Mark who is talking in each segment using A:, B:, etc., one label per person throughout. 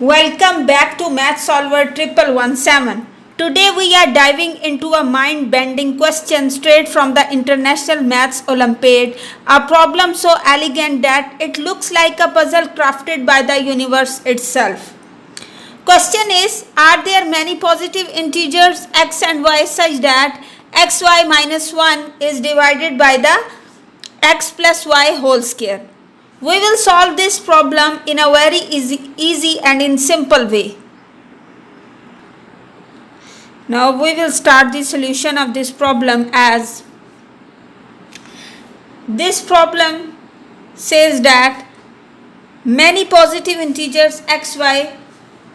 A: Welcome back to Math Solver 1117. Today we are diving into a mind-bending question straight from the International Maths Olympiad, a problem so elegant that it looks like a puzzle crafted by the universe itself. Question is, are there many positive integers x and y such that xy minus 1 is divided by the x plus y whole square? We will solve this problem in a very easy and in simple way. Now we will start the solution of this problem as this problem says that many positive integers xy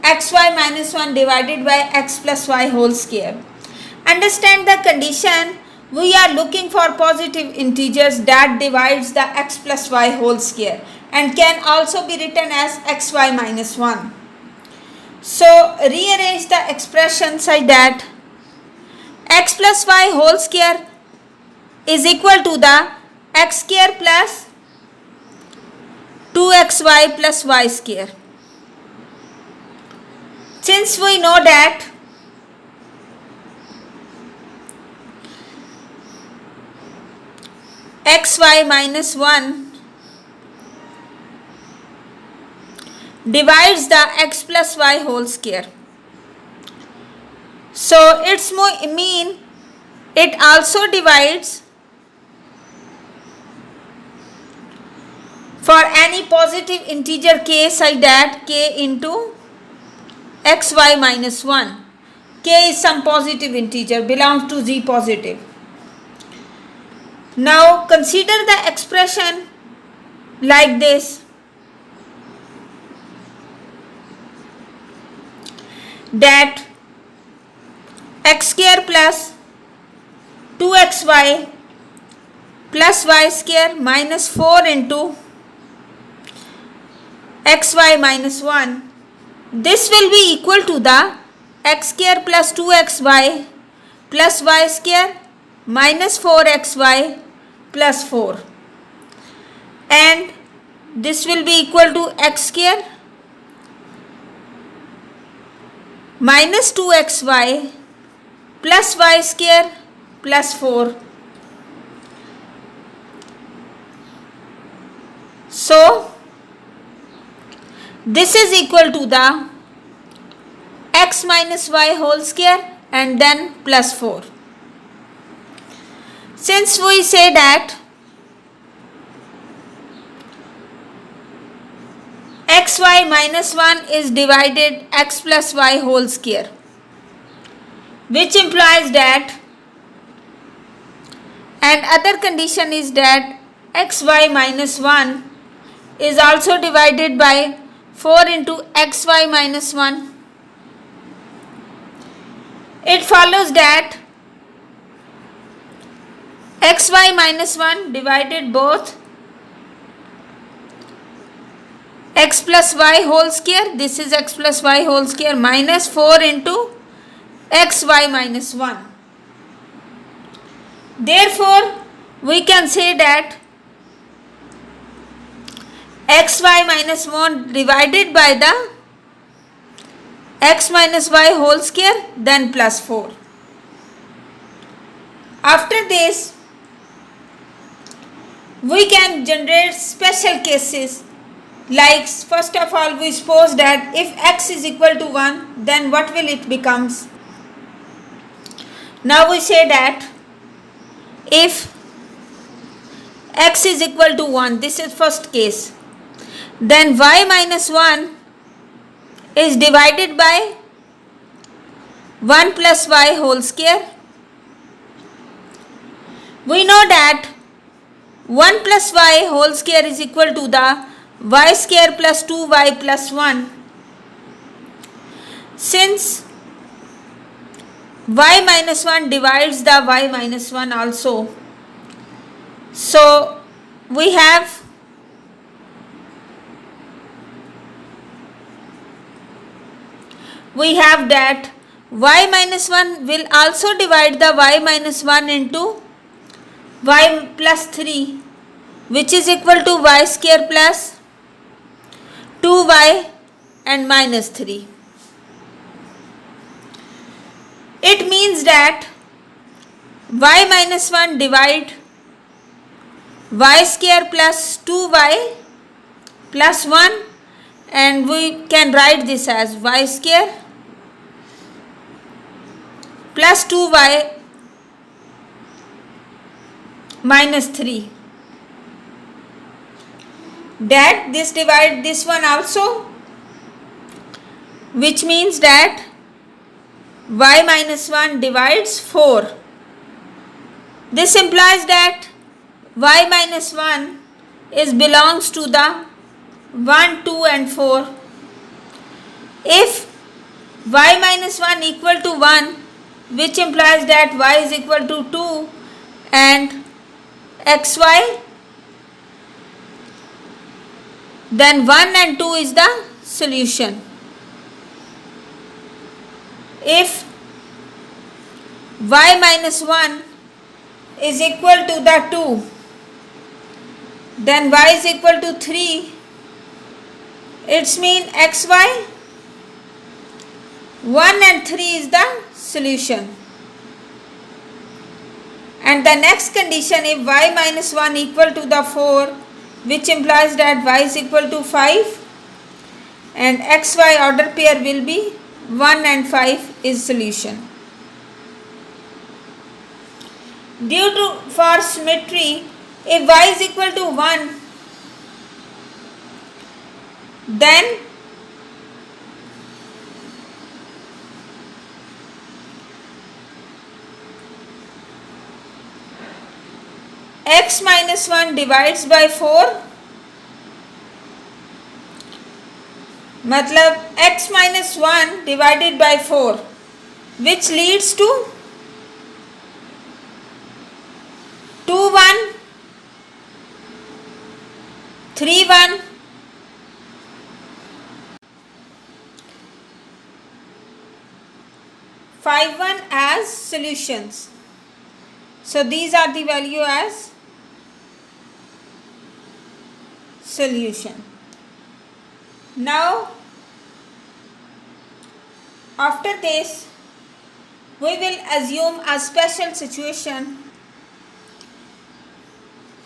A: minus 1 divided by x plus y whole square. Understand the condition. We are looking for positive integers that divides the x plus y whole square and can also be written as xy minus 1. So rearrange the expression such that x plus y whole square is equal to the x square plus 2xy plus y square. Since we know that xy minus 1 divides the x plus y whole square. So it's mean it also divides for any positive integer k such that k into xy minus 1. K is some positive integer, belongs to z positive. Now consider the expression like this, that x square plus 2xy plus y square minus 4 into xy minus 1. This will be equal to the x square plus 2xy plus y square minus 4xy plus 4, and this will be equal to x square minus 2xy plus y square plus 4. So this is equal to the x minus y whole square and then plus 4. Since we say that xy minus 1 is divided x plus y whole square, which implies that, and other condition is that xy minus 1 is also divided by 4 into xy minus 1. It follows that xy minus 1 divided both x plus y whole square, this is x plus y whole square, minus 4 into xy minus 1. Therefore, we can say that xy minus 1 divided by the x minus y whole square, then plus 4. After this, we can generate special cases, like first of all we suppose that if x is equal to 1, then what will it becomes? Now we say that if x is equal to 1, this is first case, then y minus 1 is divided by 1 plus y whole square. We know that 1 plus y whole square is equal to the y square plus 2y plus 1. Since y minus 1 divides the y minus 1 also, so we have that y minus 1 will also divide the y minus 1 into y plus 3, which is equal to y square plus 2y and minus 3. It means that y minus 1 divide y square plus 2y plus 1, and we can write this as y square plus 2y minus 3. That this divide this one also, which means that y minus 1 divides 4. This implies that y minus 1 belongs to the 1, 2 and 4. If y minus 1 equal to 1, which implies that y is equal to 2 and xy, then 1 and 2 is the solution. If y minus 1 is equal to the 2, then y is equal to 3. It's mean xy, 1 and 3 is the solution. And the next condition, if y minus 1 equal to the 4, which implies that y is equal to 5 and xy order pair will be 1 and 5 is solution. Due to for symmetry, if y is equal to 1, then x minus 1 divides by 4, मतलब x minus 1 divided by 4, which leads to 2 1, 3 1, 5 1 as solutions. So these are the value as solution. Now after this we will assume a special situation.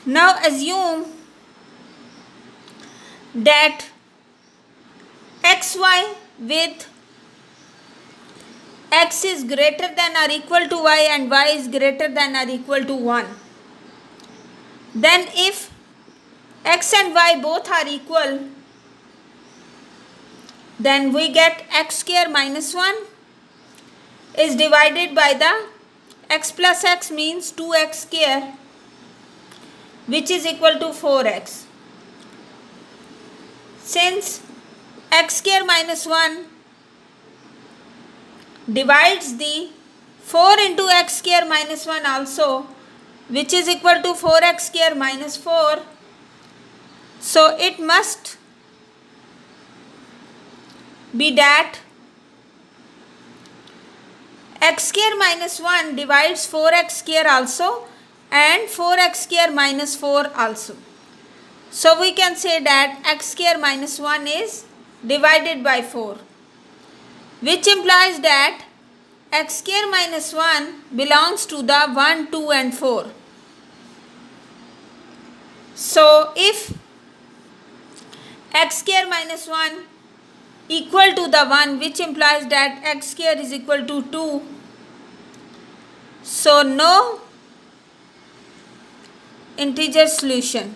A: Now assume that xy with x is greater than or equal to y and y is greater than or equal to 1. Then if x and y both are equal, then we get x square minus 1 is divided by the x plus x means 2x square, which is equal to 4x. Since x square minus 1 divides the 4 into x square minus 1 also, which is equal to 4x square minus 4, so it must be that x square minus 1 divides 4x square also and 4x square minus 4 also. So we can say that x square minus 1 is divided by 4, which implies that x square minus 1 belongs to the 1, 2 and 4. So if x square minus 1 equal to the 1, which implies that x square is equal to 2, so no integer solution.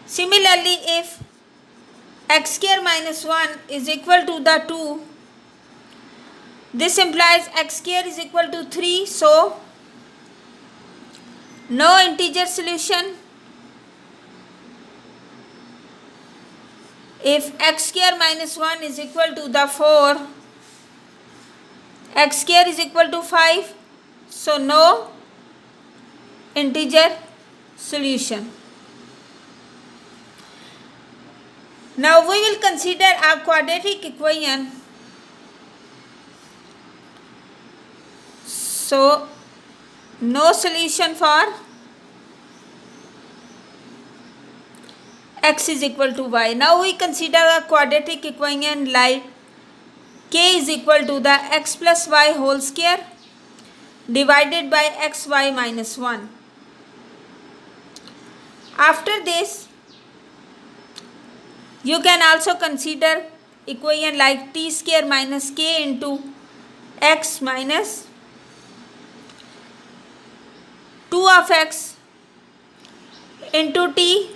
A: Similarly, if x square minus 1 is equal to the 2, this implies x square is equal to 3, so no integer solution. If x square minus 1 is equal to the 4, x square is equal to 5, so no integer solution. Now we will consider a quadratic equation. So no solution for x is equal to y. Now we consider a quadratic equation like k is equal to the x plus y whole square divided by xy minus 1. After this, you can also consider equation like t square minus k into x minus 2 of x into t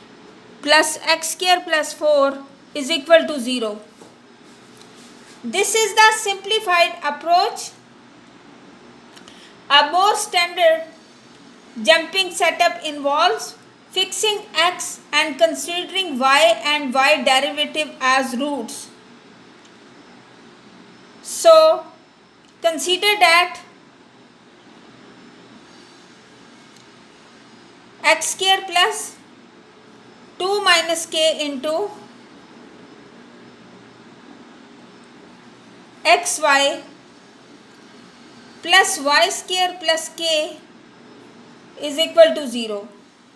A: plus x square plus 4 is equal to 0. This is the simplified approach. A more standard jumping setup involves fixing x and considering y and y derivative as roots. So, consider that x square plus 2 minus k into xy plus y square plus k is equal to 0,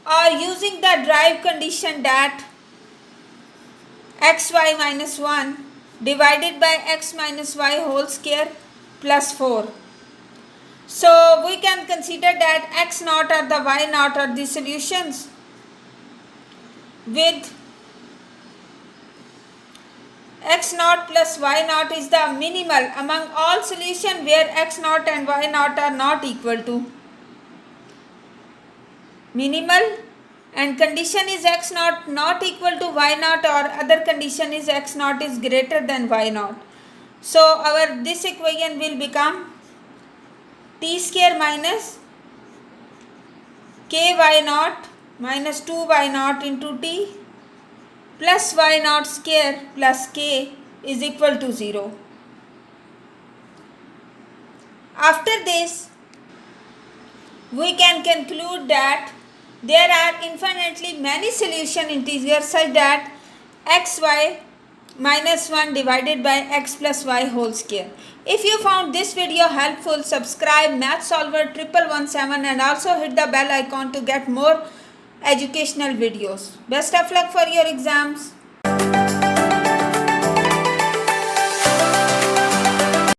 A: or using the derived condition that xy minus 1 divided by x minus y whole square plus 4. So we can consider that x naught or the y naught are the solutions with x naught plus y naught is the minimal among all solutions where x naught and y naught are not equal to minimal, and condition is x naught not equal to y naught, or other condition is x naught is greater than y naught. So our this equation will become t square minus ky naught minus 2y naught into t plus y naught square plus k is equal to 0. After this, we can conclude that there are infinitely many solution integers such that xy minus 1 divided by x plus y whole square. If you found this video helpful, subscribe Math Solver 1117 and also hit the bell icon to get more educational videos. Best of luck for your exams.